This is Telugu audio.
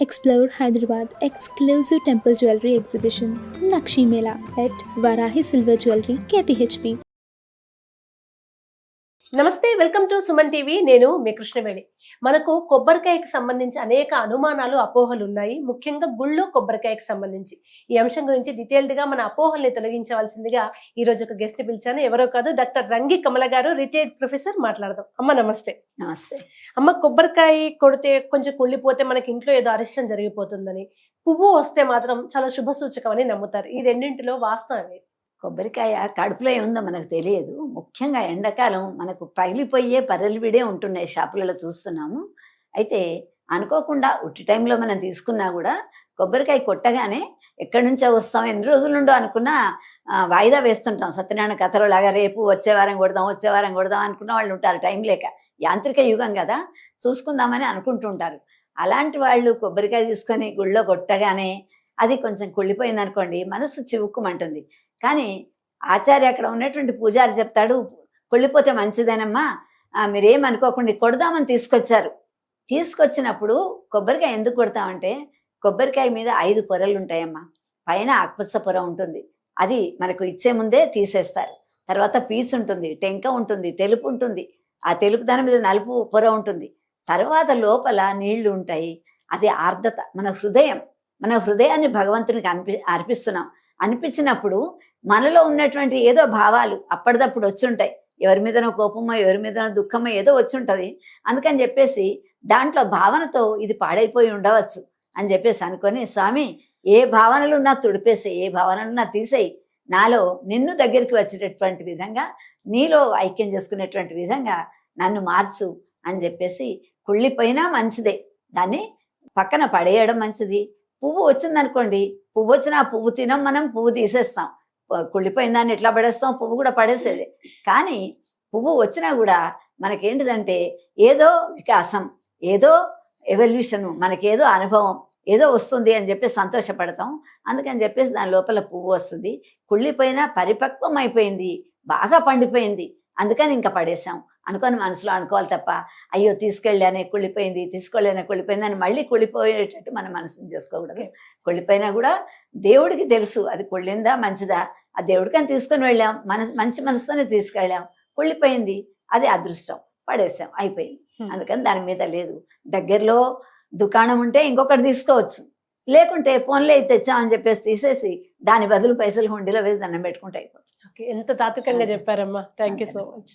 Explore Hyderabad exclusive temple jewelry exhibition Nakshi Mela at Varahi Silver Jewelry KPHP. నమస్తే, వెల్కమ్ టు సుమన్ టీవీ. నేను మీ కృష్ణవేణి. మనకు కొబ్బరికాయకి సంబంధించి అనేక అనుమానాలు, అపోహలు ఉన్నాయి. ముఖ్యంగా గుళ్ళో కొబ్బరికాయకి సంబంధించి ఈ అంశం గురించి డీటెయిల్డ్ గా మన అపోహల్ని తొలగించవలసిందిగా ఈ రోజు ఒక గెస్ట్ పిలిచాను. ఎవరో కాదు, డాక్టర్ రంగి కమల గారు, రిటైర్డ్ ప్రొఫెసర్. మాట్లాడదాం. అమ్మ నమస్తే. నమస్తే. అమ్మ, కొబ్బరికాయ కొడితే కొంచెం కుళ్ళిపోతే మనకి ఇంట్లో ఏదో అరిష్టం జరిగిపోతుందని, పువ్వు వస్తే మాత్రం చాలా శుభ సూచకం అని నమ్ముతారు. ఈ రెండింటిలో వాస్తవం. కొబ్బరికాయ కడుపులో ఏముందో మనకు తెలియదు. ముఖ్యంగా ఎండాకాలం మనకు పగిలిపోయే పరలివిడే ఉంటున్నాయి, షాపులలో చూస్తున్నాము. అయితే అనుకోకుండా ఉట్టి టైంలో మనం తీసుకున్నా కూడా కొబ్బరికాయ కొట్టగానే ఎక్కడి నుంచో వస్తాం, ఎన్ని రోజుల నుండో అనుకున్నా వాయిదా వేస్తుంటాం. సత్యనారాయణ కథలో లాగా రేపు వచ్చే వారం కొడదాం అనుకున్న వాళ్ళు ఉంటారు. టైం లేక, యాంత్రిక యుగం కదా, చూసుకుందామని అనుకుంటుంటారు. అలాంటి వాళ్ళు కొబ్బరికాయ తీసుకొని గుళ్ళో కొట్టగానే అది కొంచెం కుళ్ళిపోయింది అనుకోండి, మనసు చివుక్కుమంటుంది. కానీ ఆచార్య అక్కడ ఉన్నటువంటి పూజారి చెప్తాడు, కుళ్ళిపోతే మంచిదేనమ్మా, మీరేమనుకోకుండా కొడదామని తీసుకొచ్చినప్పుడు కొబ్బరికాయ ఎందుకు కొడతామంటే, కొబ్బరికాయ మీద 5 పొరలు ఉంటాయమ్మా. పైన ఆకుపచ్చ పొర ఉంటుంది, అది మనకు ఇచ్చే ముందే తీసేస్తారు. తర్వాత పీసు ఉంటుంది, టెంక ఉంటుంది, తెలుపు ఉంటుంది, ఆ తెలుపు దాని మీద నలుపు పొర ఉంటుంది. తర్వాత లోపల నీళ్లు ఉంటాయి. అది ఆర్ద్రత, మన హృదయాన్ని భగవంతునికి అర్పిస్తున్నాం. అనిపించినప్పుడు మనలో ఉన్నటువంటి ఏదో భావాలు అప్పటిదప్పుడు వచ్చుంటాయి. ఎవరి మీదనో కోపమో, ఎవరి మీదనో దుఃఖమో ఏదో వచ్చుంటది. అందుకని చెప్పేసి దాంట్లో భావనతో ఇది పాడైపోయి ఉండవచ్చు అని చెప్పేసి అనుకొని, స్వామి ఏ భావనలు నా తుడిపేసేయి, ఏ భావనలు నా తీసేయి, నాలో నిన్ను దగ్గరికి వచ్చేటటువంటి విధంగా, నీలో ఐక్యం చేసుకునేటువంటి విధంగా నన్ను మార్చు అని చెప్పేసి, కుళ్ళిపోయినా మంచిదే, దాన్ని పక్కన పడేయడం మంచిది. పువ్వు వచ్చిందనుకోండి, పువ్వు వచ్చినా పువ్వు తినం, మనం పువ్వు తీసేస్తాం. కుళ్ళిపోయిన దాన్ని ఎట్లా పడేస్తాం, పువ్వు కూడా పడేసేది. కానీ పువ్వు వచ్చినా కూడా మనకేంటిదంటే ఏదో వికాసం, ఏదో ఎవల్యూషను, మనకేదో అనుభవం ఏదో వస్తుంది అని చెప్పి సంతోషపడతాం. అందుకని చెప్పేసి దాని లోపల పువ్వు వస్తుంది. కుళ్ళిపోయినా పరిపక్వం అయిపోయింది, బాగా పండిపోయింది, అందుకని ఇంకా పడేసాం అనుకొని మనసులో అనుకోవాలి తప్ప, అయ్యో తీసుకెళ్ళానే కుళ్ళిపోయింది అని మళ్ళీ కుళ్ళిపోయేటట్టు మన మనసుని చేసుకోకూడదు. కుళ్ళిపోయినా కూడా దేవుడికి తెలుసు అది కుళ్ళిందా మంచిదా, ఆ దేవుడికని తీసుకొని వెళ్ళాం, మంచి మనసుతోనే తీసుకెళ్ళాం. కుళ్ళిపోయింది, అది అదృష్టం, పడేసాం, అయిపోయింది. అందుకని దాని మీద లేదు. దగ్గరలో దుకాణం ఉంటే ఇంకొకటి తీసుకోవచ్చు, లేకుంటే ఫోన్లే తెచ్చామని చెప్పేసి తీసేసి దాని బదులు పైసలు హుండీలో వేసి దండం పెట్టుకుంటే అయిపోతుంది. ఎంత తాత్వికంగా చెప్పారమ్మా. Thank you so much.